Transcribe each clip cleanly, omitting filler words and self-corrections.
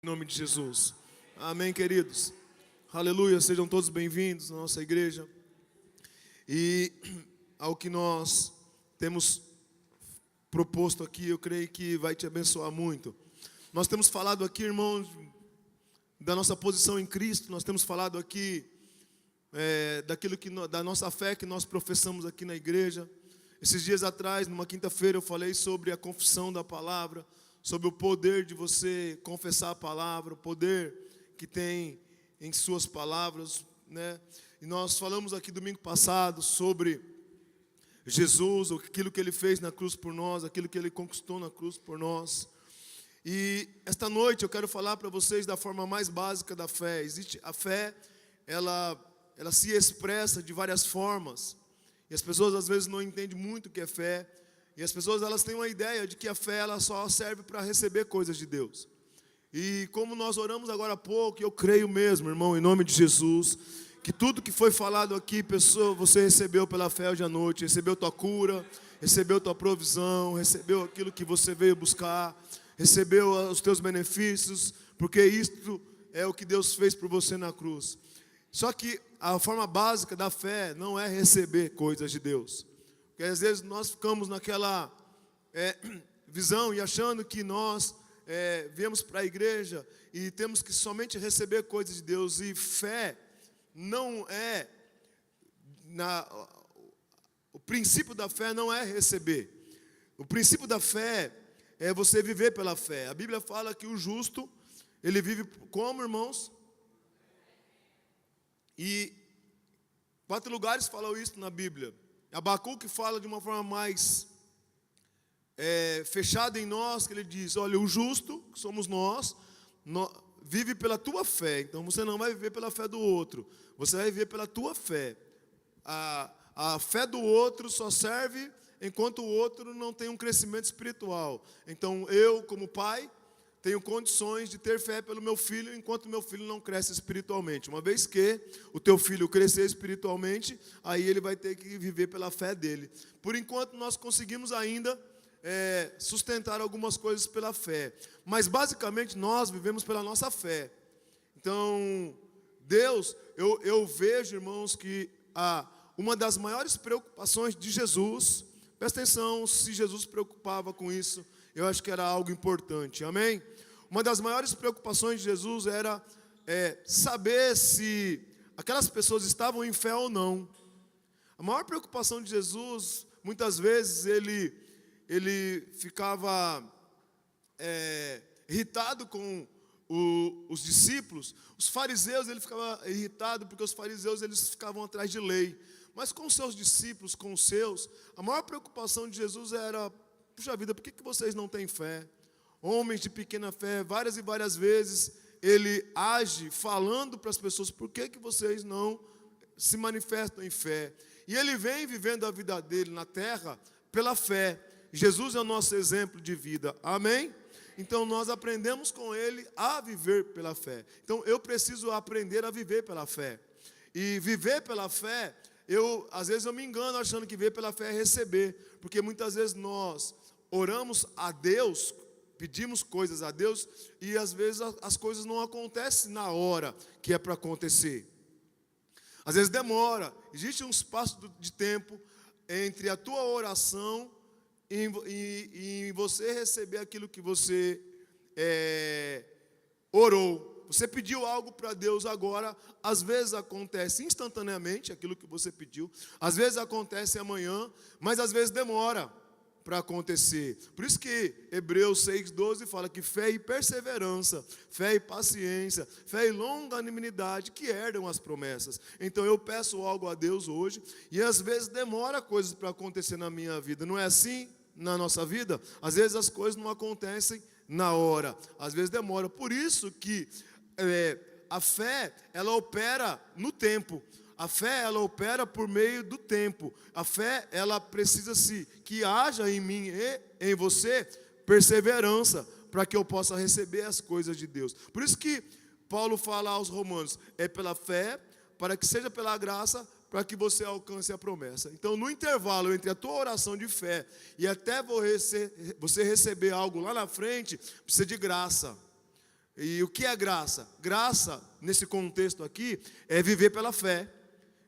Em nome de Jesus. Amém, queridos. Aleluia, sejam todos bem-vindos à nossa igreja. E ao que nós temos proposto aqui, eu creio que vai te abençoar muito. Nós temos falado aqui, irmãos, da nossa posição em Cristo. Nós temos falado aqui da nossa fé que nós professamos aqui na igreja. Esses dias atrás, numa quinta-feira, eu falei sobre a confissão da palavra, sobre o poder de você confessar a palavra, o poder que tem em suas palavras, né? E nós falamos aqui domingo passado sobre Jesus, aquilo que Ele fez na cruz por nós, aquilo que Ele conquistou na cruz por nós. E esta noite eu quero falar para vocês da forma mais básica da fé. A fé, ela se expressa de várias formas. E as pessoas às vezes não entendem muito o que é fé. E as pessoas elas têm uma ideia de que a fé ela só serve para receber coisas de Deus. E como nós oramos agora há pouco, eu creio mesmo, irmão, em nome de Jesus, que tudo que foi falado aqui, pessoa, você recebeu pela fé hoje à noite, recebeu tua cura, recebeu tua provisão, recebeu aquilo que você veio buscar, recebeu os teus benefícios, porque isto é o que Deus fez por você na cruz. Só que a forma básica da fé não é receber coisas de Deus. Porque às vezes nós ficamos naquela visão e achando que nós viemos para a igreja e temos que somente receber coisas de Deus. E fé não é, o princípio da fé não é receber. O princípio da fé é você viver pela fé. A Bíblia fala que o justo, ele vive como, irmãos? E 4 lugares falam isso na Bíblia. Abacuque fala de uma forma mais fechada em nós, que ele diz, olha, o justo, que somos nós, vive pela tua fé. Então você não vai viver pela fé do outro, você vai viver pela tua fé. A fé do outro só serve enquanto o outro não tem um crescimento espiritual. Então eu, como pai, tenho condições de ter fé pelo meu filho, enquanto meu filho não cresce espiritualmente. Uma vez que o teu filho crescer espiritualmente, aí ele vai ter que viver pela fé dele. Por enquanto nós conseguimos ainda sustentar algumas coisas pela fé. Mas basicamente nós vivemos pela nossa fé. Então, Deus, eu vejo, irmãos, que uma das maiores preocupações de Jesus, presta atenção, se Jesus se preocupava com isso, eu acho que era algo importante, amém? Uma das maiores preocupações de Jesus era saber se aquelas pessoas estavam em fé ou não. A maior preocupação de Jesus, muitas vezes, ele ficava irritado com os discípulos. Os fariseus, ele ficava irritado porque os fariseus eles ficavam atrás de lei. Mas com os seus discípulos, com os seus, a maior preocupação de Jesus era, puxa vida, por que vocês não têm fé? Homens de pequena fé, várias e várias vezes, ele age falando para as pessoas, por que vocês não se manifestam em fé? E ele vem vivendo a vida dele na terra pela fé. Jesus é o nosso exemplo de vida, amém? Então nós aprendemos com ele a viver pela fé. Então eu preciso aprender a viver pela fé. E viver pela fé, às vezes eu me engano achando que viver pela fé é receber. Porque muitas vezes nós oramos a Deus, pedimos coisas a Deus, e às vezes as coisas não acontecem na hora que é para acontecer. Às vezes demora, existe um espaço de tempo entre a tua oração e você receber aquilo que você orou. Você pediu algo para Deus agora, às vezes acontece instantaneamente aquilo que você pediu, às vezes acontece amanhã, mas às vezes demora para acontecer. Por isso que Hebreus 6,12 fala que fé e perseverança, fé e paciência, fé e longanimidade que herdam as promessas. Então eu peço algo a Deus hoje e às vezes demora coisas para acontecer na minha vida. Não é assim na nossa vida? Às vezes as coisas não acontecem na hora, às vezes demora. Por isso que a fé, ela opera no tempo. A fé, ela opera por meio do tempo. A fé, ela precisa que haja em mim e em você perseverança, para que eu possa receber as coisas de Deus. Por isso que Paulo fala aos Romanos, é pela fé, para que seja pela graça, para que você alcance a promessa. Então, no intervalo entre a tua oração de fé e até você receber algo lá na frente, precisa de graça. E o que é graça? Graça, nesse contexto aqui, é viver pela fé.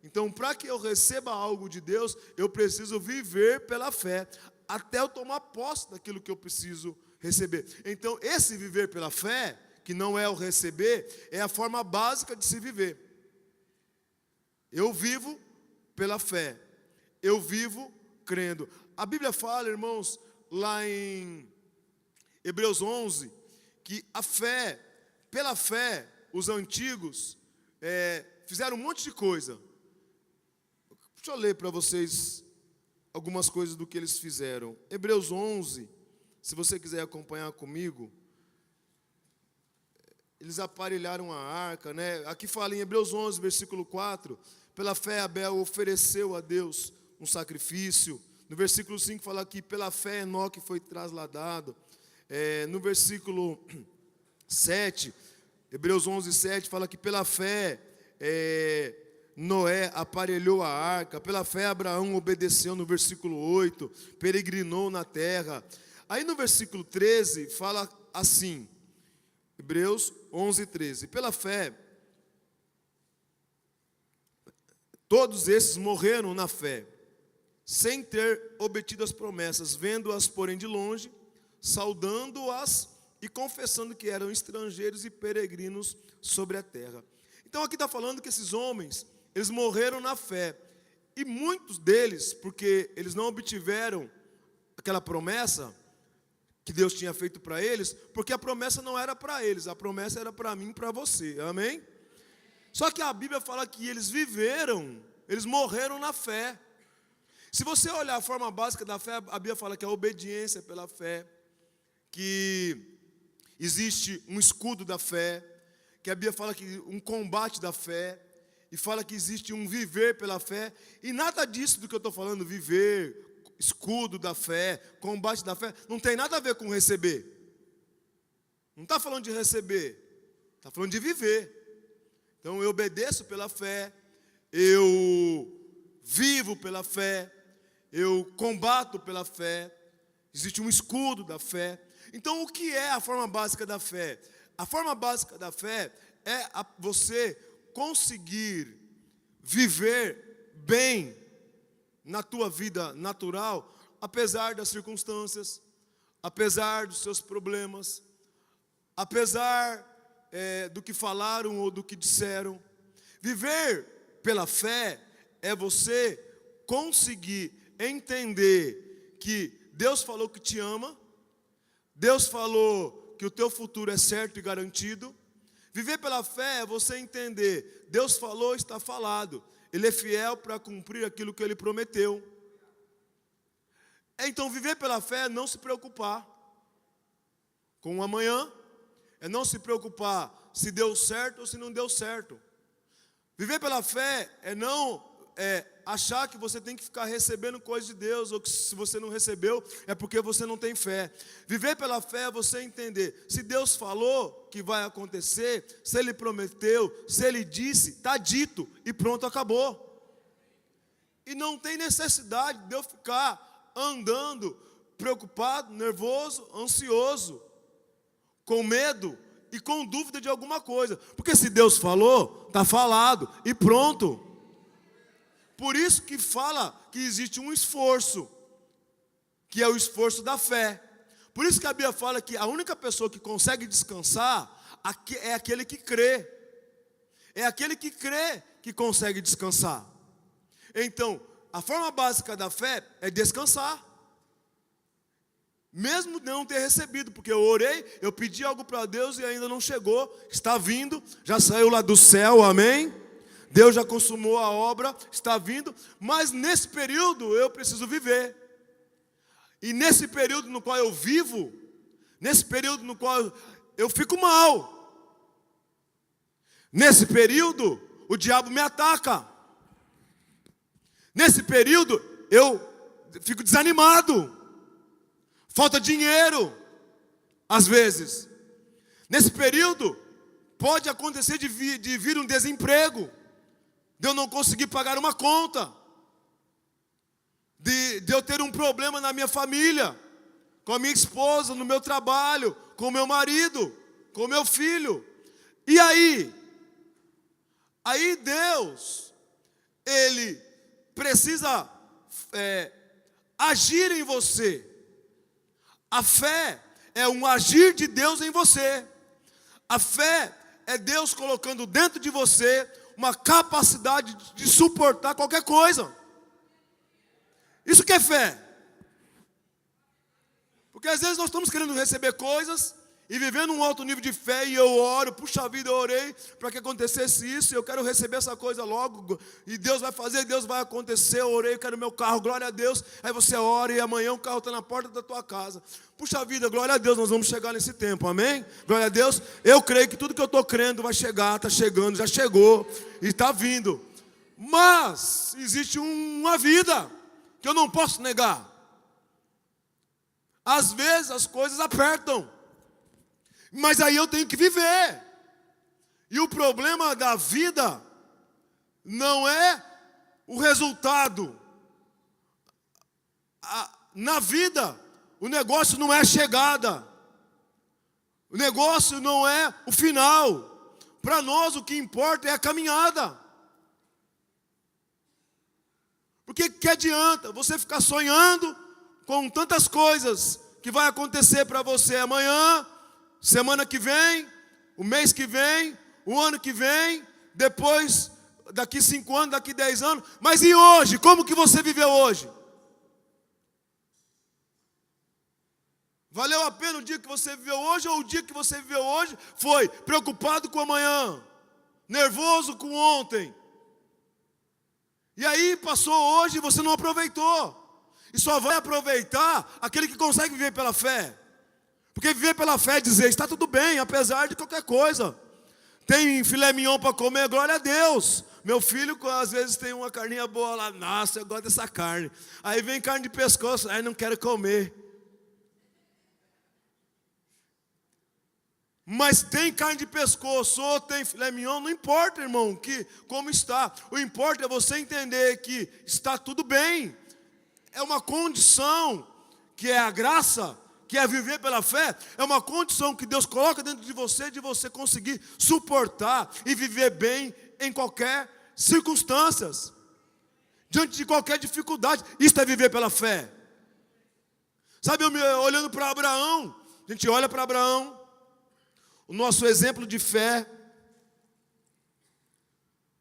Então, para que eu receba algo de Deus, eu preciso viver pela fé, até eu tomar posse daquilo que eu preciso receber. Então, esse viver pela fé, que não é o receber, é a forma básica de se viver. Eu vivo pela fé, eu vivo crendo. A Bíblia fala, irmãos, lá em Hebreus 11, que a fé, pela fé, os antigos fizeram um monte de coisa. Deixa eu ler para vocês algumas coisas do que eles fizeram. Hebreus 11, se você quiser acompanhar comigo. Eles aparelharam a arca, né? Aqui fala em Hebreus 11, versículo 4. Pela fé Abel ofereceu a Deus um sacrifício. No versículo 5 fala que pela fé Enoque foi trasladado. No versículo 7, Hebreus 11, 7 fala que pela fé Noé aparelhou a arca. Pela fé Abraão obedeceu, no versículo 8, peregrinou na terra. Aí no versículo 13 fala assim, Hebreus 11, 13. Pela fé, todos esses morreram na fé, sem ter obtido as promessas, vendo-as, porém, de longe, saudando-as e confessando que eram estrangeiros e peregrinos sobre a terra. Então aqui está falando que esses homens, eles morreram na fé. E muitos deles, porque eles não obtiveram aquela promessa que Deus tinha feito para eles, porque a promessa não era para eles, a promessa era para mim e para você, amém? Só que a Bíblia fala que eles viveram, eles morreram na fé. Se você olhar a forma básica da fé, a Bíblia fala que é a obediência pela fé, que existe um escudo da fé, que a Bíblia fala que um combate da fé, e fala que existe um viver pela fé, e nada disso do que eu estou falando, viver, escudo da fé, combate da fé, não tem nada a ver com receber. Não está falando de receber, está falando de viver. Então eu obedeço pela fé, eu vivo pela fé, eu combato pela fé, existe um escudo da fé. Então o que é a forma básica da fé? A forma básica da fé é você conseguir viver bem na tua vida natural, apesar das circunstâncias, apesar dos seus problemas, apesar do que falaram ou do que disseram. Viver pela fé é você conseguir entender que Deus falou que te ama, Deus falou que o teu futuro é certo e garantido. Viver pela fé é você entender, Deus falou, está falado. Ele é fiel para cumprir aquilo que Ele prometeu. Então viver pela fé é não se preocupar com o amanhã, é não se preocupar se deu certo ou se não deu certo. Viver pela fé é não achar que você tem que ficar recebendo coisas de Deus, ou que se você não recebeu, é porque você não tem fé. Viver pela fé é você entender, se Deus falou que vai acontecer, se Ele prometeu, se Ele disse, está dito, e pronto, acabou. E não tem necessidade de eu ficar andando, preocupado, nervoso, ansioso, com medo e com dúvida de alguma coisa. Porque se Deus falou, está falado, e pronto. Por isso que fala que existe um esforço, que é o esforço da fé. Por isso que a Bíblia fala que a única pessoa que consegue descansar é aquele que crê. É aquele que crê que consegue descansar. Então, a forma básica da fé é descansar. Mesmo não ter recebido, porque eu orei, eu pedi algo para Deus e ainda não chegou. Está vindo, já saiu lá do céu, amém? Deus já consumou a obra, está vindo, mas nesse período eu preciso viver. E nesse período no qual eu vivo, nesse período no qual eu fico mal, nesse período o diabo me ataca. Nesse período eu fico desanimado, falta dinheiro, às vezes. Nesse período pode acontecer de vir um desemprego, de eu não conseguir pagar uma conta, de eu ter um problema na minha família, com a minha esposa, no meu trabalho, com o meu marido, com meu filho. E aí? Aí Deus, Ele precisa agir em você. A fé é um agir de Deus em você. A fé é Deus colocando dentro de você uma capacidade de suportar qualquer coisa. Isso que é fé. Porque às vezes nós estamos querendo receber coisas e vivendo um alto nível de fé, e eu oro, puxa vida, eu orei para que acontecesse isso, e eu quero receber essa coisa logo, e Deus vai fazer, Deus vai acontecer, eu orei, eu quero meu carro, glória a Deus. Aí você ora e amanhã o carro está na porta da tua casa. Puxa vida, glória a Deus, nós vamos chegar nesse tempo, amém? Glória a Deus. Eu creio que tudo que eu estou crendo vai chegar, está chegando, já chegou e está vindo. Mas existe uma vida que eu não posso negar. Às vezes as coisas apertam, mas aí eu tenho que viver. E o problema da vida não é o resultado. Na vida, o negócio não é a chegada. O negócio não é o final. Para nós o que importa é a caminhada. Porque que adianta você ficar sonhando com tantas coisas que vai acontecer para você amanhã, semana que vem, o mês que vem, o ano que vem, depois, daqui 5 anos, daqui 10 anos. Mas e hoje? Como que você viveu hoje? Valeu a pena o dia que você viveu hoje, ou o dia que você viveu hoje foi preocupado com amanhã, nervoso com ontem? E aí passou hoje e você não aproveitou. E só vai aproveitar aquele que consegue viver pela fé. Porque viver pela fé é dizer, está tudo bem, apesar de qualquer coisa. Tem filé mignon para comer, glória a Deus. Meu filho, às vezes, tem uma carninha boa lá, nossa, eu gosto dessa carne. Aí vem carne de pescoço, aí não quero comer. Mas tem carne de pescoço, ou tem filé mignon, não importa, irmão, como está. O importa é você entender que está tudo bem. É uma condição, que é a graça, que é viver pela fé, é uma condição que Deus coloca dentro de você conseguir suportar e viver bem em qualquer circunstâncias, diante de qualquer dificuldade. Isso é viver pela fé. Sabe, olhando para Abraão, a gente olha para Abraão, o nosso exemplo de fé.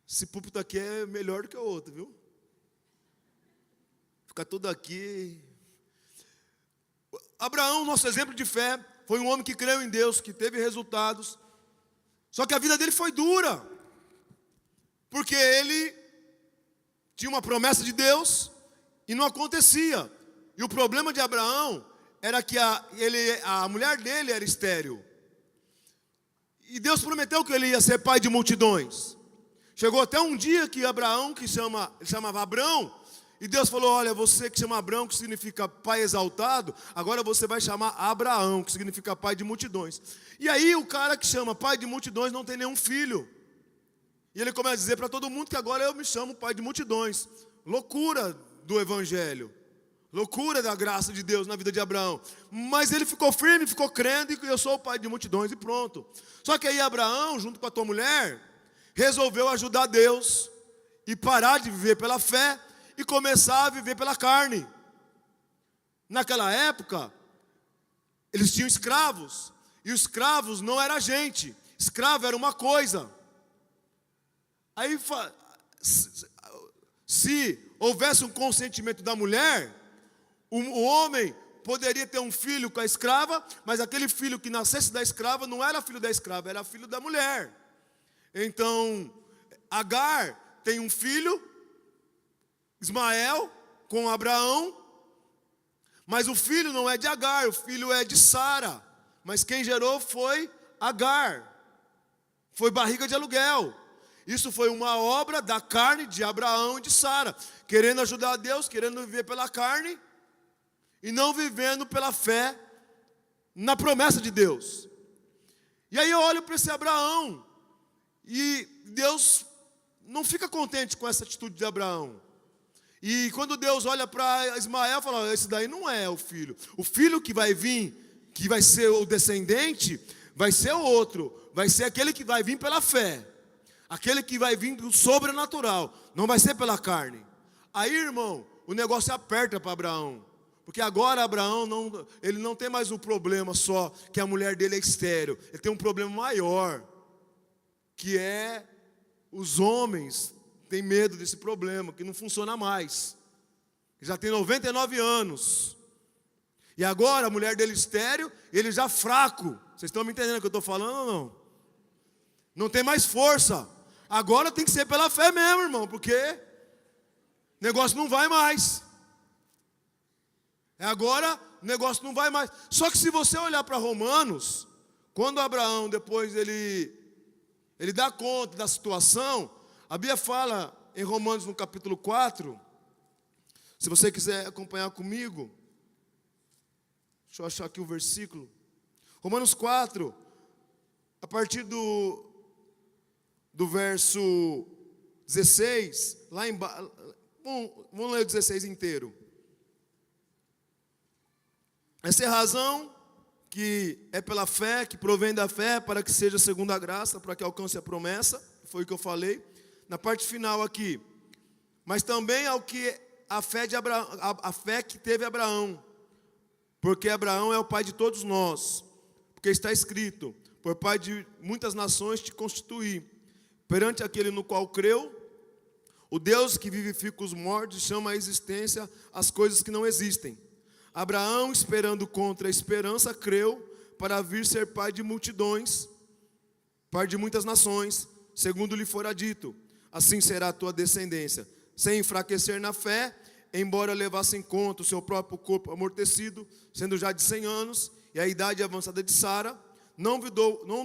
Esse púlpito aqui é melhor do que o outro, viu? Fica tudo aqui. Abraão, nosso exemplo de fé, foi um homem que creu em Deus, que teve resultados. Só que a vida dele foi dura, porque ele tinha uma promessa de Deus e não acontecia. E o problema de Abraão era que a mulher dele era estéril. E Deus prometeu que ele ia ser pai de multidões. Chegou até um dia que Abraão, ele chamava Abrão, e Deus falou, olha, você que chama Abrão, que significa pai exaltado, agora você vai chamar Abraão, que significa pai de multidões. E aí o cara que chama pai de multidões não tem nenhum filho. E ele começa a dizer para todo mundo que agora eu me chamo pai de multidões. Loucura do evangelho. Loucura da graça de Deus na vida de Abraão. Mas ele ficou firme, ficou crendo, e eu sou o pai de multidões, e pronto. Só que aí Abraão, junto com a tua mulher, resolveu ajudar Deus e parar de viver pela fé e começar a viver pela carne. Naquela época, eles tinham escravos, e os escravos não era gente, escravo era uma coisa. Aí, se houvesse um consentimento da mulher, o homem poderia ter um filho com a escrava, mas aquele filho que nascesse da escrava não era filho da escrava, era filho da mulher. Então, Agar tem um filho, Ismael, com Abraão, mas o filho não é de Agar, o filho é de Sara. Mas quem gerou foi Agar, foi barriga de aluguel. Isso foi uma obra da carne de Abraão e de Sara, querendo ajudar a Deus, querendo viver pela carne, e não vivendo pela fé na promessa de Deus. E aí eu olho para esse Abraão, e Deus não fica contente com essa atitude de Abraão. E quando Deus olha para Ismael, fala, esse daí não é o filho. O filho que vai vir, que vai ser o descendente, vai ser o outro, vai ser aquele que vai vir pela fé, aquele que vai vir do sobrenatural, não vai ser pela carne. Aí, irmão, o negócio aperta para Abraão, porque agora Abraão ele não tem mais um problema só que a mulher dele é estéril, ele tem um problema maior, que é os homens têm medo desse problema, que não funciona mais. Já tem 99 anos. E agora a mulher dele estéril, ele já fraco. Vocês estão me entendendo o que eu estou falando ou não? Não tem mais força. Agora tem que ser pela fé mesmo, irmão, porque o negócio não vai mais. Agora o negócio não vai mais. Só que se você olhar para Romanos, quando Abraão depois ele dá conta da situação, a Bíblia fala em Romanos no capítulo 4, se você quiser acompanhar comigo, deixa eu achar aqui o versículo. Romanos 4, a partir do verso 16, lá embaixo, vamos ler o 16 inteiro. Essa é a razão que é pela fé, que provém da fé, para que seja segundo a graça, para que alcance a promessa, foi o que eu falei. Na parte final aqui, mas também ao que a fé que teve Abraão, porque Abraão é o pai de todos nós, porque está escrito, por pai de muitas nações te constituí, perante aquele no qual creu, o Deus que vivifica os mortos, chama à existência as coisas que não existem. Abraão, esperando contra a esperança, creu para vir ser pai de multidões, pai de muitas nações, segundo lhe fora dito, assim será a tua descendência, sem enfraquecer na fé, embora levasse em conta o seu próprio corpo amortecido, sendo já de 100 anos, e a idade avançada de Sara, não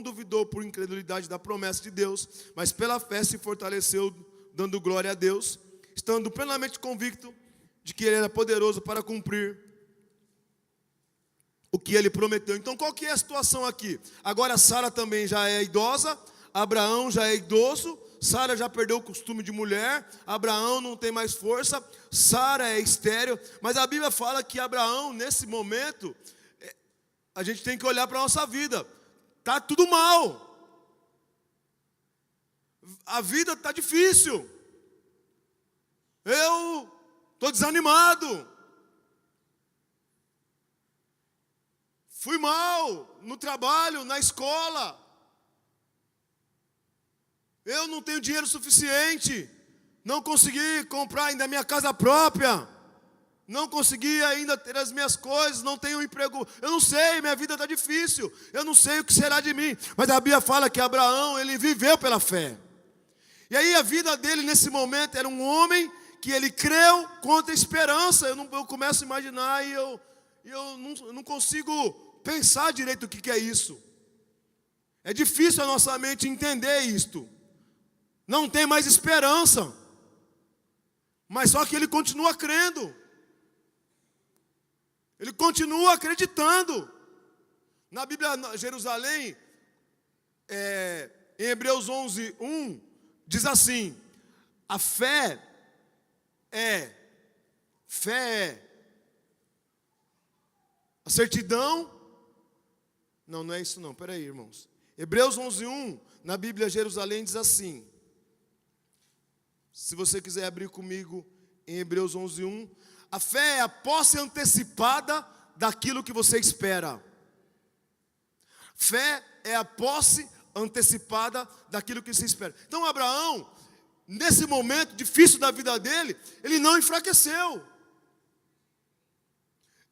duvidou por incredulidade da promessa de Deus, mas pela fé se fortaleceu, dando glória a Deus, estando plenamente convicto de que ele era poderoso para cumprir o que ele prometeu. Então qual que é a situação aqui? Agora Sara também já é idosa, Abraão já é idoso, Sara já perdeu o costume de mulher, Abraão não tem mais força, Sara é estéril, mas a Bíblia fala que Abraão, nesse momento, a gente tem que olhar para a nossa vida, está tudo mal, a vida está difícil, eu estou desanimado, fui mal no trabalho, na escola, eu não tenho dinheiro suficiente, não consegui comprar ainda a minha casa própria, não consegui ainda ter as minhas coisas, não tenho emprego, eu não sei, minha vida está difícil, eu não sei o que será de mim. Mas a Bíblia fala que Abraão, ele viveu pela fé. E aí a vida dele nesse momento era um homem que ele creu contra a esperança. Eu começo a imaginar e eu não consigo pensar direito o que é isso. É difícil a nossa mente entender isto. Não tem mais esperança, mas só que ele continua crendo, ele continua acreditando. Na Bíblia, Jerusalém, em Hebreus 11:1, diz assim, a fé é a certidão, não é isso não, peraí irmãos, Hebreus 11:1, na Bíblia Jerusalém diz assim, se você quiser abrir comigo em Hebreus 11:1, a fé é a posse antecipada daquilo que você espera. Fé é a posse antecipada daquilo que você espera. Então Abraão, nesse momento difícil da vida dele, ele não enfraqueceu.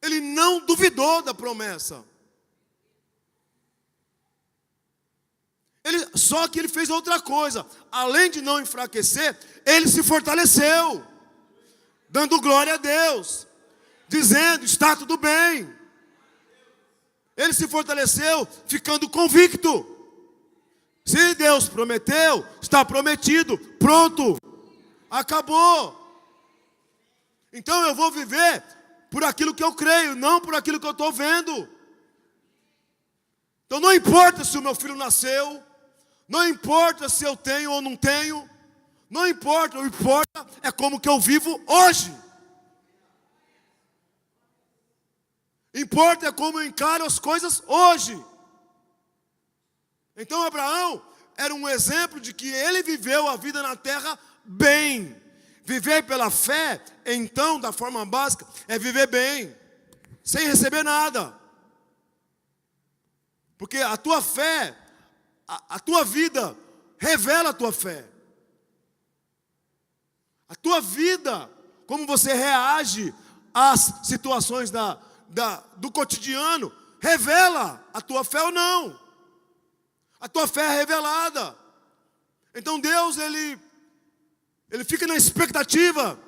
Ele não duvidou da promessa. Só que ele fez outra coisa. Além de não enfraquecer, ele se fortaleceu, dando glória a Deus, dizendo, está tudo bem. Ele se fortaleceu, ficando convicto. Se Deus prometeu, está prometido, pronto, acabou. Então eu vou viver por aquilo que eu creio, não por aquilo que eu estou vendo. Então não importa se o meu filho nasceu, não importa se eu tenho ou não tenho, não importa, o que importa é como que eu vivo hoje. Importa é como eu encaro as coisas hoje. Então Abraão era um exemplo de que ele viveu a vida na terra bem. Viver pela fé, então, da forma básica, é viver bem, sem receber nada. Porque a tua fé, a tua vida, revela a tua fé. A tua vida, como você reage às situações do cotidiano, revela a tua fé ou não. A tua fé é revelada. Então Deus, Ele fica na expectativa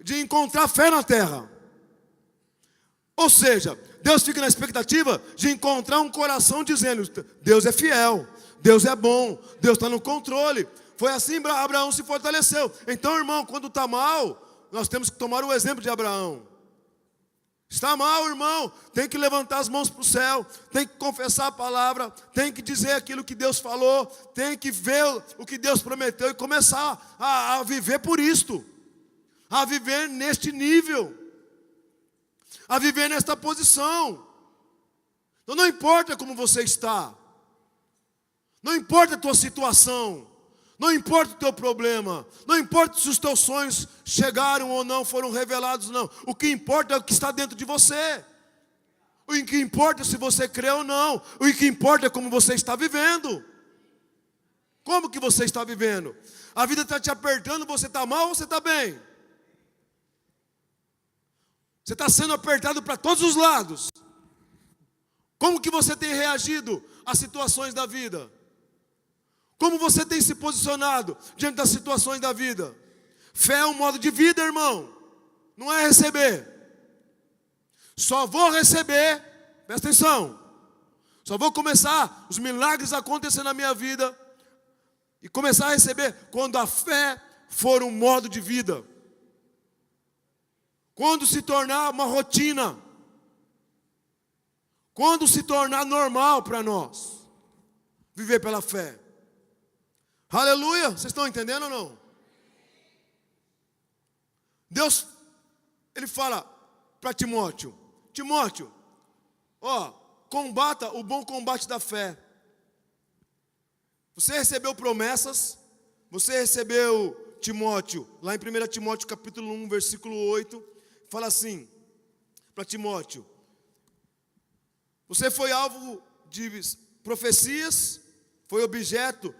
de encontrar fé na terra. Ou seja, Deus fica na expectativa de encontrar um coração dizendo: Deus é fiel, Deus é bom, Deus está no controle. Foi assim que Abraão se fortaleceu. Então, irmão, quando está mal, nós temos que tomar o exemplo de Abraão. Está mal, irmão, tem que levantar as mãos para o céu, tem que confessar a palavra, tem que dizer aquilo que Deus falou, tem que ver o que Deus prometeu e começar a viver por isto, a viver neste nível, a viver nesta posição. Então não importa como você está, não importa a tua situação, não importa o teu problema, não importa se os teus sonhos chegaram ou não, foram revelados ou não. O que importa é o que está dentro de você. O que importa é se você crê ou não. O que importa é como você está vivendo. Como que você está vivendo? A vida está te apertando, você está mal ou você está bem? Você está sendo apertado para todos os lados. Como que você tem reagido às situações da vida? Como você tem se posicionado diante das situações da vida? Fé é um modo de vida, irmão. Não é receber. Só vou receber, presta atenção. Só vou começar os milagres a acontecer na minha vida e começar a receber quando a fé for um modo de vida. Quando se tornar uma rotina. Quando se tornar normal para nós viver pela fé. Aleluia, vocês estão entendendo ou não? Deus, Ele fala para Timóteo: Timóteo, combata o bom combate da fé. Você recebeu promessas, você recebeu, Timóteo, lá em 1 Timóteo capítulo 1, versículo 8, fala assim, para Timóteo: você foi alvo de profecias, foi objeto,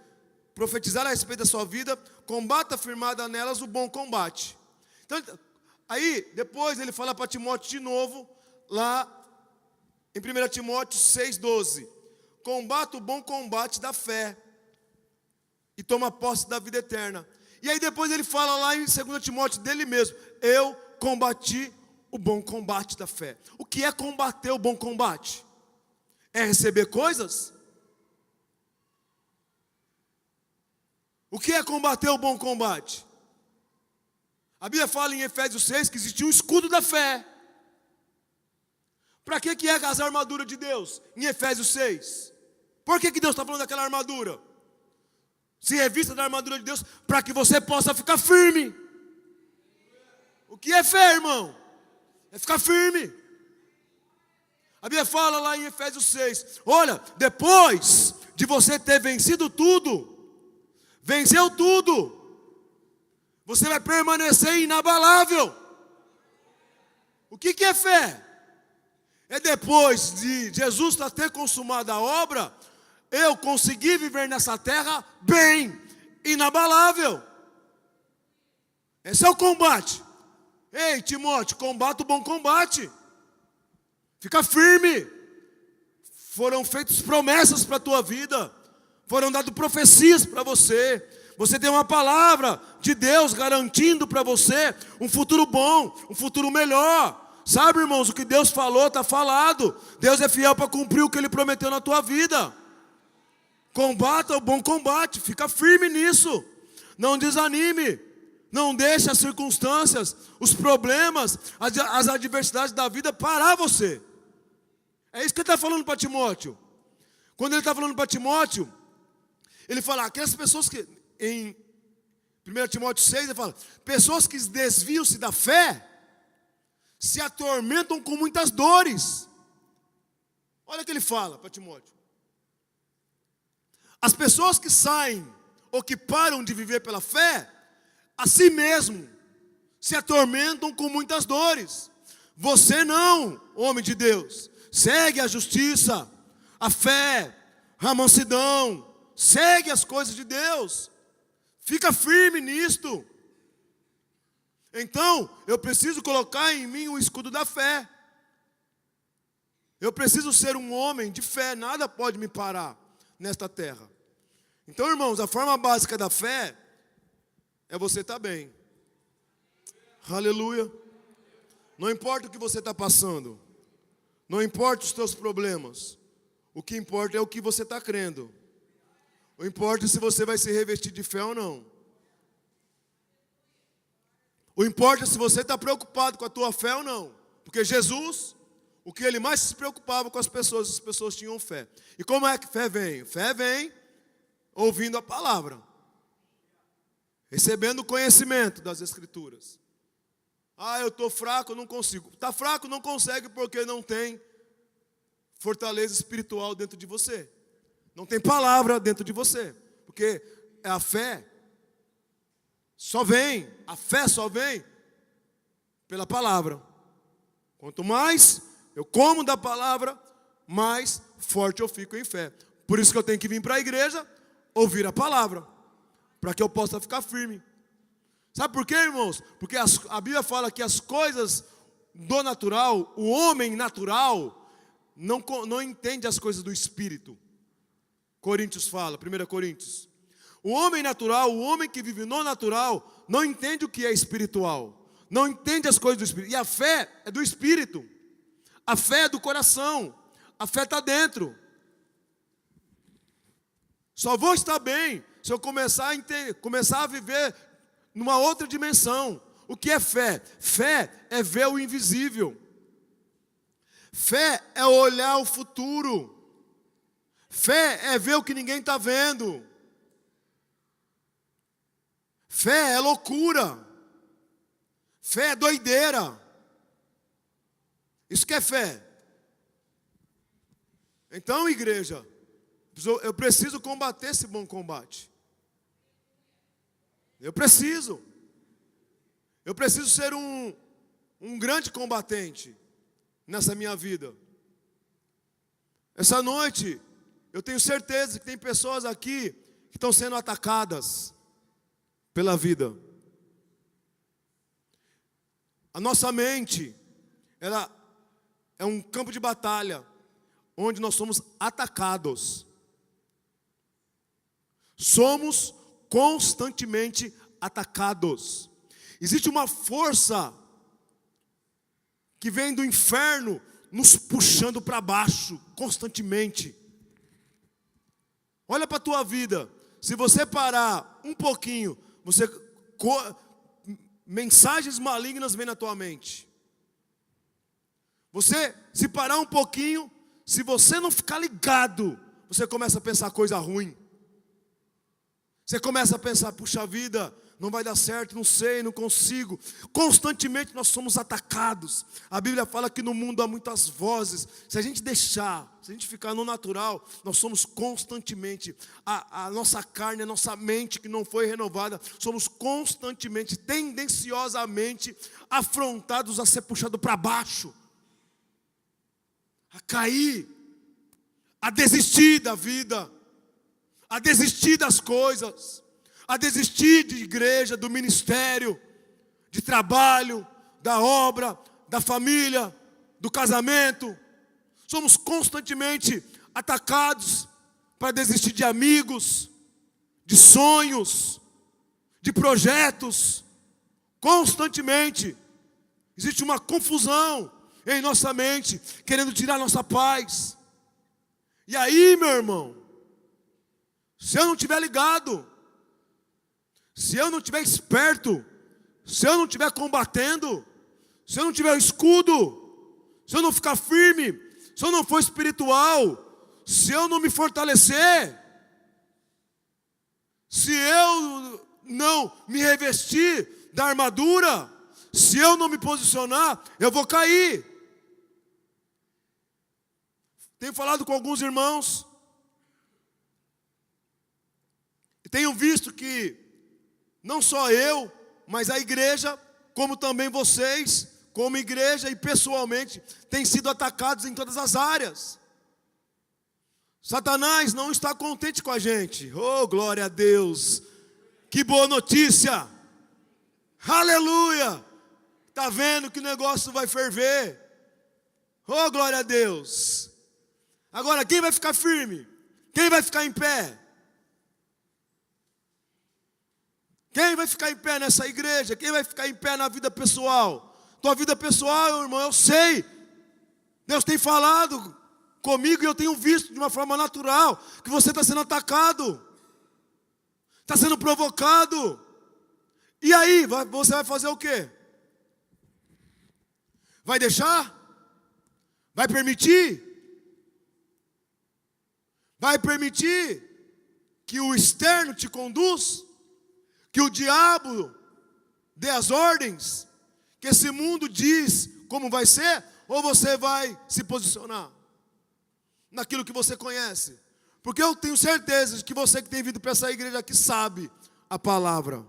profetizar a respeito da sua vida, combata firmada nelas o bom combate. Então, aí, depois ele fala para Timóteo de novo, lá em 1 Timóteo 6,12. Combata o bom combate da fé e toma posse da vida eterna. E aí depois ele fala lá em 2 Timóteo dele mesmo: eu combati o bom combate da fé. O que é combater o bom combate? É receber coisas? O que é combater o bom combate? A Bíblia fala em Efésios 6 que existia um escudo da fé. Para que é as armaduras de Deus? Em Efésios 6. Por que Deus está falando daquela armadura? Se revista da armadura de Deus para que você possa ficar firme. O que é fé, irmão? É ficar firme. A Bíblia fala lá em Efésios 6, olha, depois de você ter vencido tudo, venceu tudo, você vai permanecer inabalável. O que é fé? É depois de Jesus ter consumado a obra, eu consegui viver nessa terra bem, inabalável. Esse é o combate. Ei, Timóteo, combata o bom combate. Fica firme. Foram feitas promessas para a tua vida. Foram dadas profecias para você. Você tem uma palavra de Deus garantindo para você um futuro bom, um futuro melhor. Sabe, irmãos, o que Deus falou está falado. Deus é fiel para cumprir o que Ele prometeu na tua vida. Combata o bom combate. Fica firme nisso. Não desanime. Não deixe as circunstâncias, os problemas, as adversidades da vida parar você. É isso que ele está falando para Timóteo. Quando ele está falando para Timóteo, ele fala, aquelas pessoas que, em 1 Timóteo 6, ele fala, pessoas que desviam-se da fé, se atormentam com muitas dores. Olha o que ele fala para Timóteo. As pessoas que saem ou que param de viver pela fé, a si mesmo se atormentam com muitas dores. Você não, homem de Deus, segue a justiça, a fé, a mansidão, segue as coisas de Deus, fica firme nisto. Então, eu preciso colocar em mim o escudo da fé. Eu preciso ser um homem de fé, nada pode me parar nesta terra. Então, irmãos, a forma básica da fé é você estar bem. Aleluia. Não importa o que você está passando, não importa os teus problemas, o que importa é o que você está crendo. O importa é se você vai se revestir de fé ou não. O importa é se você está preocupado com a tua fé ou não. Porque Jesus, o que ele mais se preocupava com as pessoas tinham fé. E como é que fé vem? Fé vem ouvindo a palavra, recebendo o conhecimento das Escrituras. Ah, eu estou fraco, eu não consigo. Está fraco, não consegue porque não tem fortaleza espiritual dentro de você. Não tem palavra dentro de você. Porque a fé a fé só vem pela palavra. Quanto mais eu como da palavra, mais forte eu fico em fé. Por isso que eu tenho que vir para a igreja, ouvir a palavra, para que eu possa ficar firme. Sabe por quê, irmãos? Porque a Bíblia fala que as coisas do natural, o homem natural, não entende as coisas do Espírito. Coríntios fala, 1 Coríntios. O homem natural, o homem que vive no natural, não entende o que é espiritual. Não entende as coisas do Espírito. E a fé é do Espírito. A fé é do coração. A fé está dentro. Só vou estar bem se eu começar a viver numa outra dimensão. O que é fé? Fé é ver o invisível. Fé é olhar o futuro. Fé é ver o que ninguém está vendo. Fé é loucura. Fé é doideira. Isso que é fé. Então, igreja, eu preciso combater esse bom combate. Eu preciso ser um grande combatente nessa minha vida. Essa noite, eu tenho certeza que tem pessoas aqui que estão sendo atacadas pela vida. A nossa mente, ela é um campo de batalha, onde nós somos atacados. Somos constantemente atacados. Existe uma força que vem do inferno nos puxando para baixo constantemente. Olha para a tua vida. Se você parar um pouquinho, mensagens malignas vêm na tua mente. Você, se parar um pouquinho, se você não ficar ligado, você começa a pensar coisa ruim. Você começa a pensar, puxa vida, não vai dar certo, não sei, não consigo. Constantemente nós somos atacados. A Bíblia fala que no mundo há muitas vozes. Se a gente ficar no natural, nós somos constantemente, a nossa carne, a nossa mente que não foi renovada, somos constantemente, tendenciosamente afrontados a ser puxados para baixo, a cair, a desistir da vida, a desistir das coisas, a desistir de igreja, do ministério, de trabalho, da obra, da família, do casamento. Somos constantemente atacados para desistir de amigos, de sonhos, de projetos. Constantemente existe uma confusão em nossa mente, querendo tirar nossa paz. E aí, meu irmão, se eu não estiver ligado, se eu não estiver esperto, se eu não estiver combatendo, se eu não tiver escudo, se eu não ficar firme, se eu não for espiritual, se eu não me fortalecer, se eu não me revestir da armadura, se eu não me posicionar, eu vou cair. Tenho falado com alguns irmãos tenho visto que não só eu, mas a igreja, como também vocês, como igreja e pessoalmente, têm sido atacados em todas as áreas. Satanás não está contente com a gente. Oh, glória a Deus. Que boa notícia. Aleluia. Está vendo que o negócio vai ferver. Oh, glória a Deus. Agora, quem vai ficar firme? Quem vai ficar em pé? Quem vai ficar em pé nessa igreja? Quem vai ficar em pé na vida pessoal? Tua vida pessoal, irmão, eu sei. Deus tem falado comigo e eu tenho visto de uma forma natural que você está sendo atacado. Está sendo provocado. E aí, você vai fazer o quê? Vai deixar? Vai permitir? Vai permitir que o externo te conduz? Que o diabo dê as ordens? Que esse mundo diz como vai ser? Ou você vai se posicionar naquilo que você conhece? Porque eu tenho certeza de que você que tem vindo para essa igreja aqui sabe a palavra.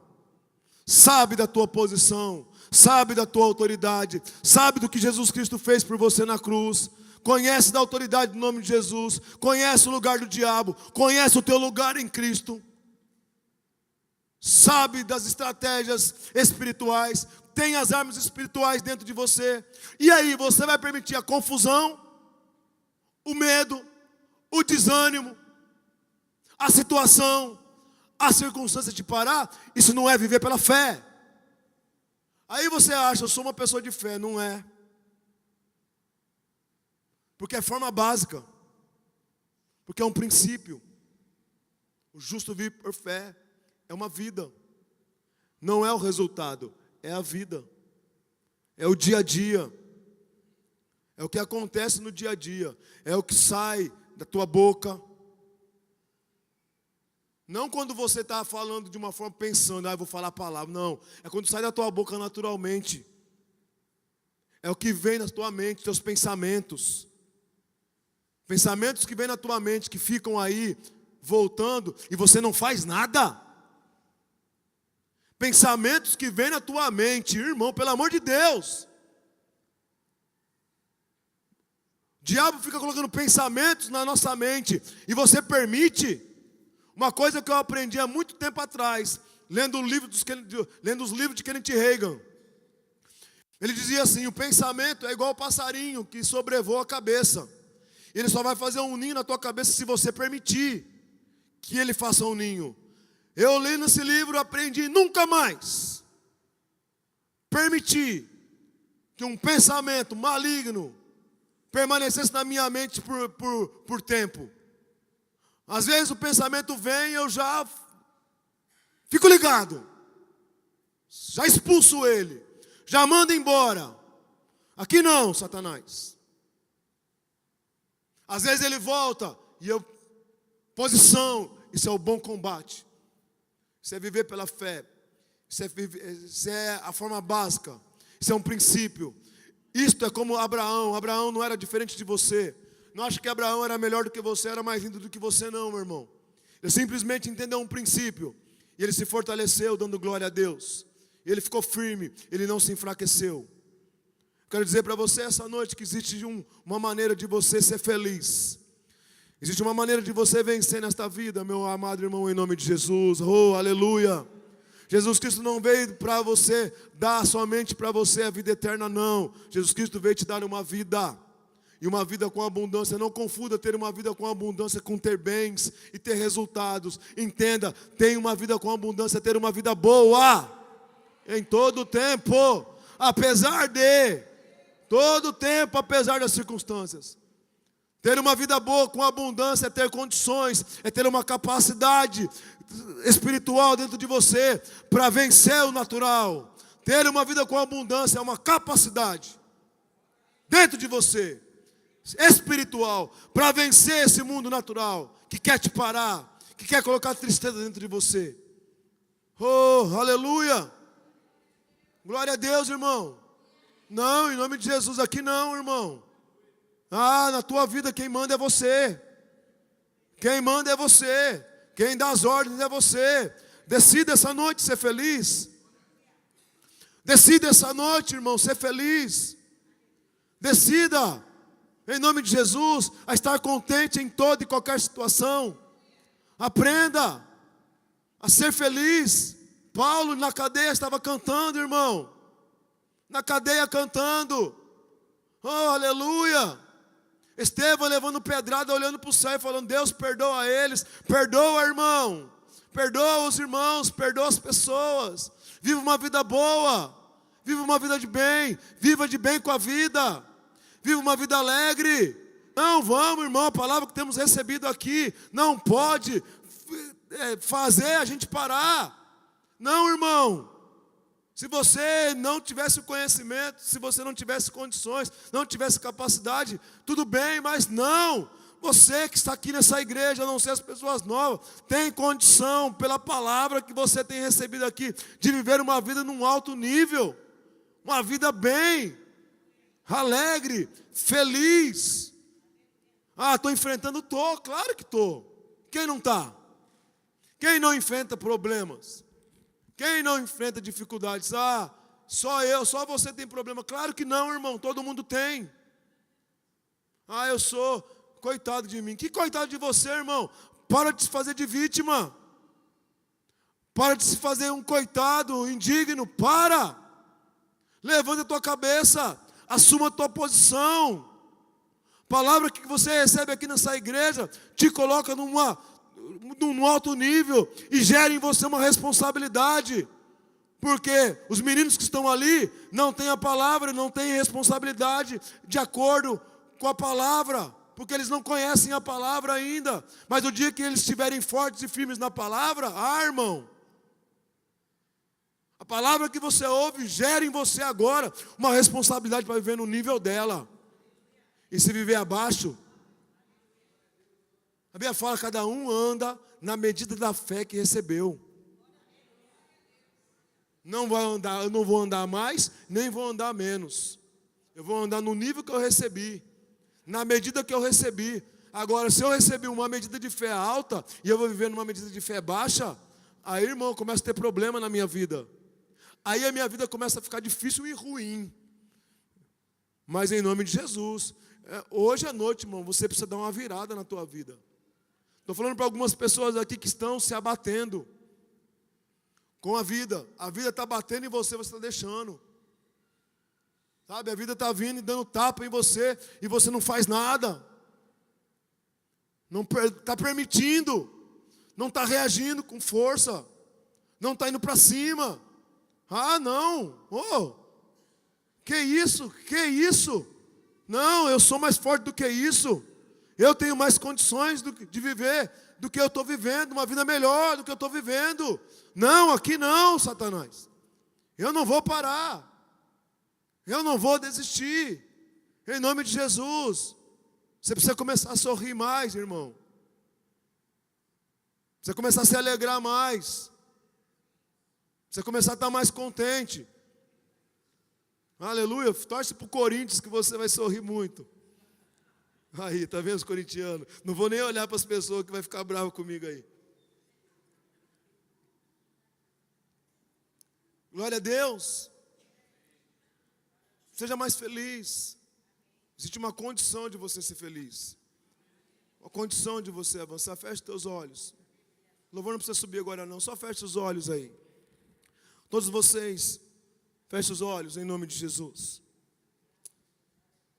Sabe da tua posição, sabe da tua autoridade, sabe do que Jesus Cristo fez por você na cruz, conhece da autoridade do nome de Jesus, conhece o lugar do diabo, conhece o teu lugar em Cristo, sabe das estratégias espirituais, tem as armas espirituais dentro de você. E aí, você vai permitir a confusão, o medo, o desânimo, a situação, a circunstância te parar? Isso não é viver pela fé. Aí você acha, eu sou uma pessoa de fé. Não é. Porque é forma básica. Porque é um princípio. O justo vive por fé. É uma vida. Não é o resultado, é a vida. É o dia a dia. É o que acontece no dia a dia. É o que sai da tua boca. Não quando você está falando de uma forma pensando, eu vou falar a palavra. Não, é quando sai da tua boca naturalmente. É o que vem na tua mente, teus pensamentos. Pensamentos que vêm na tua mente, que ficam aí, voltando, e você não faz nada. Pensamentos que vêm na tua mente, irmão, pelo amor de Deus. O diabo fica colocando pensamentos na nossa mente, e você permite. Uma coisa que eu aprendi há muito tempo atrás, lendo os livros de Kenneth Hagin. Ele dizia assim: o pensamento é igual ao passarinho que sobrevoa a cabeça. Ele só vai fazer um ninho na tua cabeça se você permitir que ele faça um ninho. Eu li nesse livro, aprendi nunca mais permitir que um pensamento maligno permanecesse na minha mente por tempo. Às vezes o pensamento vem e eu já fico ligado. Já expulso ele. Já mando embora. Aqui não, Satanás. Às vezes ele volta e eu... Posição. Isso é o bom combate. Isso é viver pela fé. Isso é a forma básica. Isso é um princípio. Isto é como Abraão. Abraão não era diferente de você. Não acha que Abraão era melhor do que você, era mais lindo do que você, não, meu irmão. Ele simplesmente entendeu um princípio. E ele se fortaleceu dando glória a Deus. E ele ficou firme, ele não se enfraqueceu. Quero dizer para você essa noite que existe uma maneira de você ser feliz. Existe uma maneira de você vencer nesta vida, meu amado irmão, em nome de Jesus. Oh, aleluia. Jesus Cristo não veio para você dar somente para você a vida eterna, não. Jesus Cristo veio te dar uma vida. E uma vida com abundância. Não confunda ter uma vida com abundância com ter bens e ter resultados. Entenda, ter uma vida com abundância, ter uma vida boa. Em todo tempo. Apesar de. Todo tempo, apesar das circunstâncias. Ter uma vida boa com abundância é ter condições. É ter uma capacidade espiritual dentro de você para vencer o natural. Ter uma vida com abundância é uma capacidade dentro de você. Espiritual, para vencer esse mundo natural, que quer te parar, que quer colocar tristeza dentro de você. Oh, aleluia. Glória a Deus, irmão. Não, em nome de Jesus aqui não, irmão. Na tua vida quem manda é você. Quem manda é você. Quem dá as ordens é você. Decida essa noite ser feliz. Decida essa noite, irmão, ser feliz. Decida, em nome de Jesus, a estar contente em toda e qualquer situação. Aprenda a ser feliz. Paulo na cadeia estava cantando, irmão. Na cadeia cantando. Oh, aleluia. Estevão levando pedrada, olhando para o céu e falando: Deus, perdoa eles. Perdoa, irmão. Perdoa os irmãos, perdoa as pessoas. Viva uma vida boa. Viva uma vida de bem. Viva de bem com a vida. Viva uma vida alegre. Não, vamos, irmão, a palavra que temos recebido aqui não pode fazer a gente parar. Não, irmão. Se você não tivesse o conhecimento, se você não tivesse condições, não tivesse capacidade, tudo bem, mas não. Você que está aqui nessa igreja, a não ser as pessoas novas, tem condição, pela palavra que você tem recebido aqui, de viver uma vida num alto nível. Uma vida bem, alegre, feliz. Ah, estou enfrentando, claro que estou. Quem não está? Quem não enfrenta problemas? Quem não enfrenta dificuldades? Ah, só eu, só você tem problema. Claro que não, irmão, todo mundo tem. Ah, eu sou, coitado de mim. Que coitado de você, irmão? Para de se fazer de vítima. Para de se fazer um coitado, indigno. Para. Levanta a tua cabeça. Assuma a tua posição. A palavra que você recebe aqui nessa igreja te coloca num alto nível e gera em você uma responsabilidade. Porque os meninos que estão ali não têm a palavra, não têm responsabilidade de acordo com a palavra, porque eles não conhecem a palavra ainda. Mas o dia que eles estiverem fortes e firmes na palavra, irmão, a palavra que você ouve gera em você agora uma responsabilidade para viver no nível dela. E se viver abaixo, a Bíblia fala: cada um anda na medida da fé que recebeu. Não vai andar, eu não vou andar mais, nem vou andar menos. Eu vou andar no nível que eu recebi, na medida que eu recebi. Agora, se eu recebi uma medida de fé alta e eu vou viver numa medida de fé baixa, aí, irmão, começa a ter problema na minha vida. Aí a minha vida começa a ficar difícil e ruim. Mas em nome de Jesus, hoje à noite, irmão, você precisa dar uma virada na tua vida. Estou falando para algumas pessoas aqui que estão se abatendo com a vida. A vida está batendo em você, você está deixando. Sabe, a vida está vindo e dando tapa em você e você não faz nada. Não está permitindo. Não está reagindo com força. Não está indo para cima. Ah, não. Oh, que isso? Que isso? Não, eu sou mais forte do que isso. Eu tenho mais condições de viver do que eu estou vivendo, uma vida melhor do que eu estou vivendo. Não, aqui não, Satanás. Eu não vou parar. Eu não vou desistir. Em nome de Jesus. Você precisa começar a sorrir mais, irmão. Precisa começar a se alegrar mais. Precisa começar a estar mais contente. Aleluia. Torce para o Corinthians que você vai sorrir muito. Aí, tá vendo os corintianos? Não vou nem olhar para as pessoas que vai ficar bravo comigo aí. Glória a Deus. Seja mais feliz. Existe uma condição de você ser feliz. Uma condição de você avançar. Feche teus olhos. O louvor não precisa subir agora não. Só feche os olhos aí. Todos vocês, feche os olhos em nome de Jesus.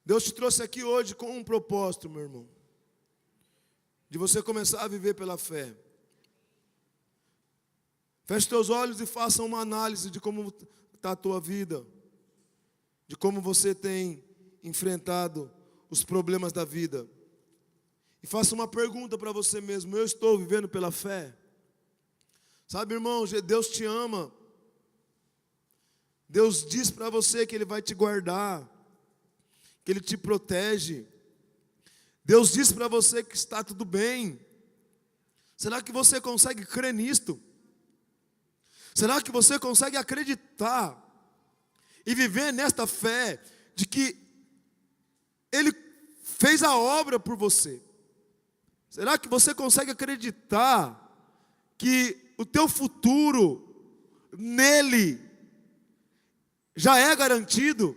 Deus te trouxe aqui hoje com um propósito, meu irmão. De você começar a viver pela fé. Feche teus olhos e faça uma análise de como está a tua vida. De como você tem enfrentado os problemas da vida. E faça uma pergunta para você mesmo: eu estou vivendo pela fé? Sabe, irmão, Deus te ama. Deus diz para você que Ele vai te guardar, que Ele te protege. Deus diz para você que está tudo bem. Será que você consegue crer nisto? Será que você consegue acreditar e viver nesta fé de que Ele fez a obra por você? Será que você consegue acreditar que o teu futuro nele já é garantido?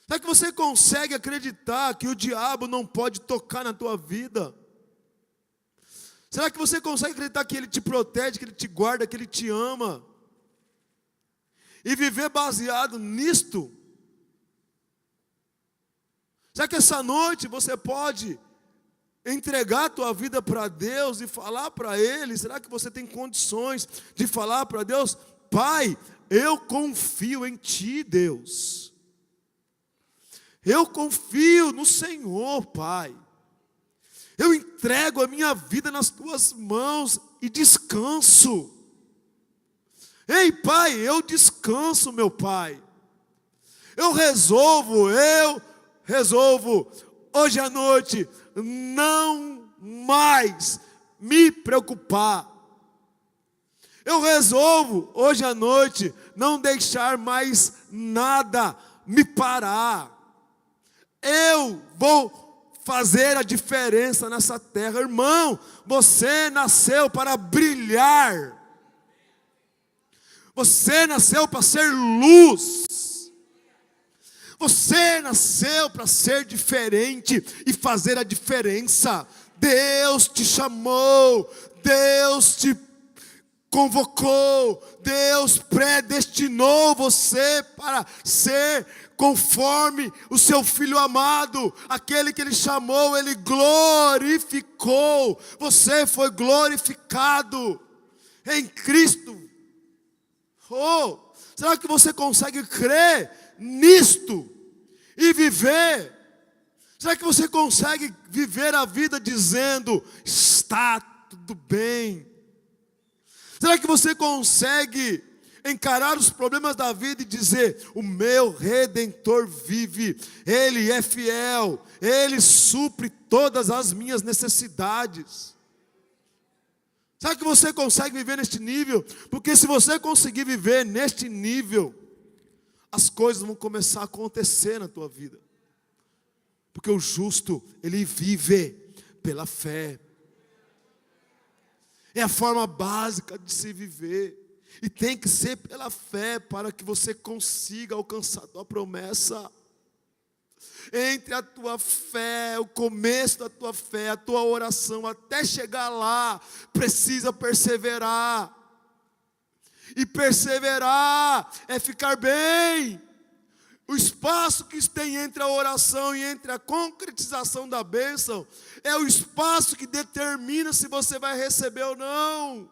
Será que você consegue acreditar que o diabo não pode tocar na tua vida? Será que você consegue acreditar que ele te protege, que ele te guarda, que ele te ama? E viver baseado nisto? Será que essa noite você pode entregar a tua vida para Deus e falar para Ele? Será que você tem condições de falar para Deus: Pai, eu confio em Ti, Deus. Eu confio no Senhor, Pai. Eu entrego a minha vida nas Tuas mãos e descanso. Ei, Pai, eu descanso, meu Pai. Eu resolvo hoje à noite não mais me preocupar. Eu resolvo hoje à noite não deixar mais nada me parar. Eu vou fazer a diferença nessa terra. Irmão, você nasceu para brilhar. Você nasceu para ser luz. Você nasceu para ser diferente e fazer a diferença. Deus te chamou, Deus te convocou, Deus predestinou você para ser conforme o seu Filho amado. Aquele que Ele chamou, Ele glorificou. Você foi glorificado em Cristo. Oh, será que você consegue crer nisto e viver? Será que você consegue viver a vida dizendo: está tudo bem? Será que você consegue encarar os problemas da vida e dizer: o meu Redentor vive, Ele é fiel, Ele supre todas as minhas necessidades? Será que você consegue viver neste nível? Porque se você conseguir viver neste nível, as coisas vão começar a acontecer na tua vida. Porque o justo, ele vive pela fé. É a forma básica de se viver. E tem que ser pela fé para que você consiga alcançar a tua promessa. Entre a tua fé, o começo da tua fé, a tua oração, até chegar lá, precisa perseverar. E perseverar é ficar bem. O espaço que tem entre a oração e entre a concretização da bênção é o espaço que determina se você vai receber ou não.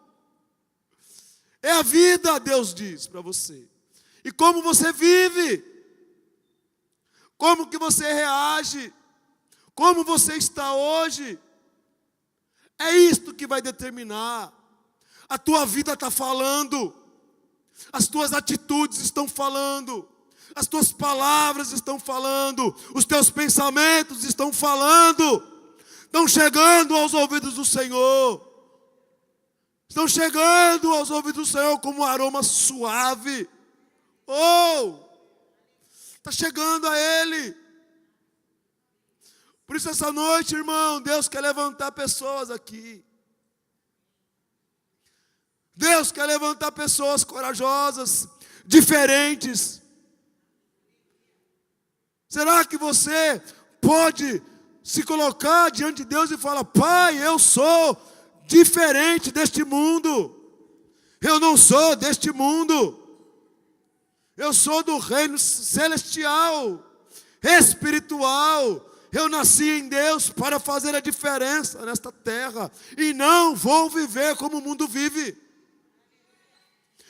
É a vida, Deus diz para você. E como você vive? Como que você reage? Como você está hoje? É isto que vai determinar. A tua vida está falando. As tuas atitudes estão falando. As tuas palavras estão falando. Os teus pensamentos estão falando. Estão chegando aos ouvidos do Senhor. Estão chegando aos ouvidos do Senhor como um aroma suave. Oh! Está chegando a Ele. Por isso essa noite, irmão, Deus quer levantar pessoas aqui. Deus quer levantar pessoas corajosas, diferentes. Será que você pode se colocar diante de Deus e falar: Pai, eu sou diferente deste mundo. Eu não sou deste mundo. Eu sou do reino celestial, espiritual. Eu nasci em Deus para fazer a diferença nesta terra. E não vou viver como o mundo vive.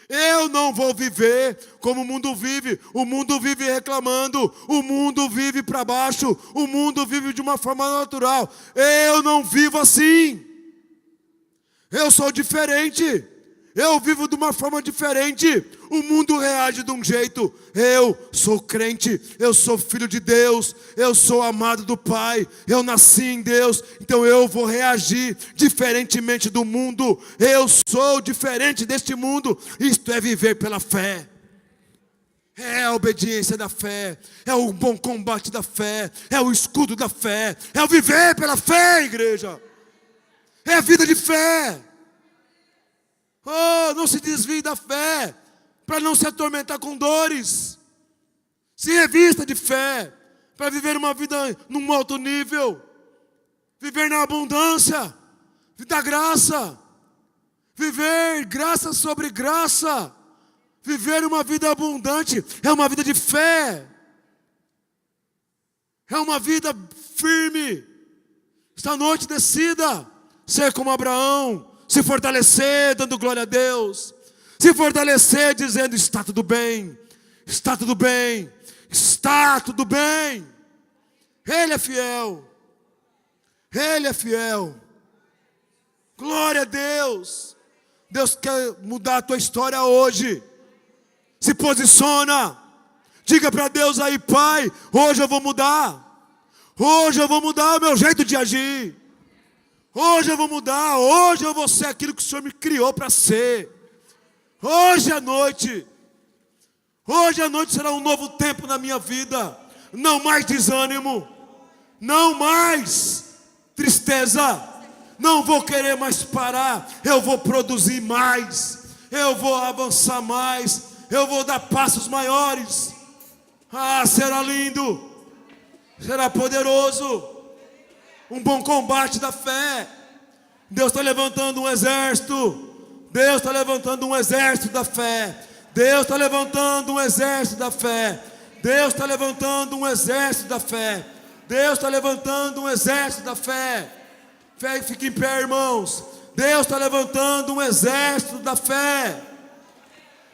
Eu não vou viver como o mundo vive. O mundo vive reclamando. O mundo vive para baixo. O mundo vive de uma forma natural. Eu não vivo assim. Eu sou diferente. Eu vivo de uma forma diferente. O mundo reage de um jeito. Eu sou crente. Eu sou filho de Deus. Eu sou amado do Pai. Eu nasci em Deus. Então eu vou reagir diferentemente do mundo. Eu sou diferente deste mundo. Isto é viver pela fé. É a obediência da fé. É o bom combate da fé. É o escudo da fé. É o viver pela fé, igreja. É a vida de fé. Oh, não se desvie da fé, para não se atormentar com dores. Se revista de fé, para viver uma vida num alto nível. Viver na abundância da graça. Viver graça sobre graça. Viver uma vida abundante é uma vida de fé. É uma vida firme. Esta noite decida ser como Abraão. Se fortalecer dando glória a Deus. Se fortalecer dizendo: está tudo bem. Está tudo bem. Está tudo bem. Ele é fiel. Ele é fiel. Glória a Deus. Deus quer mudar a tua história hoje. Se posiciona. Diga para Deus aí: Pai, hoje eu vou mudar. Hoje eu vou mudar o meu jeito de agir. Hoje eu vou mudar. Hoje eu vou ser aquilo que o Senhor me criou para ser. Hoje à noite. Hoje à noite será um novo tempo na minha vida. Não mais desânimo. Não mais tristeza. Não vou querer mais parar. Eu vou produzir mais. Eu vou avançar mais. Eu vou dar passos maiores. Ah, será lindo. Será poderoso. Um bom combate da fé. Deus está levantando um exército. Deus está levantando um exército da fé. Deus está levantando um exército da fé. Deus está levantando um exército da fé. Deus está levantando um exército da fé. Fé, fique em pé, irmãos. Deus está levantando um exército da fé.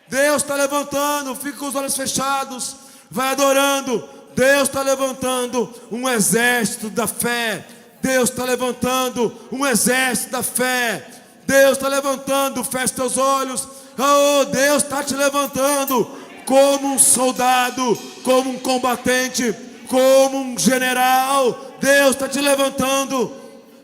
Deus está levantando. Fique com os olhos fechados. Vai adorando. Deus está levantando um exército da fé. Deus está levantando um exército da fé. Deus está levantando. Feche teus olhos. Oh, Deus está te levantando como um soldado, como um combatente, como um general. Deus está te levantando.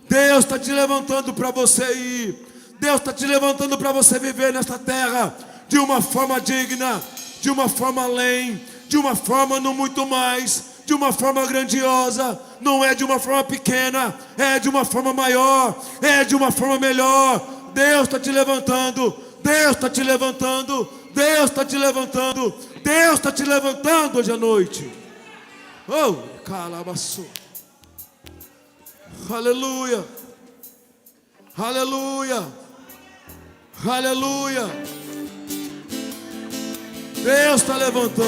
Deus está te levantando para você ir. Deus está te levantando para você viver nesta terra de uma forma digna, de uma forma além, de uma forma não muito mais, de uma forma grandiosa. Não é de uma forma pequena, é de uma forma maior, é de uma forma melhor. Deus está te levantando. Deus está te levantando. Deus está te levantando. Deus está te levantando hoje à noite. Oh, calabaço. Aleluia. Aleluia. Aleluia. Deus está levantando.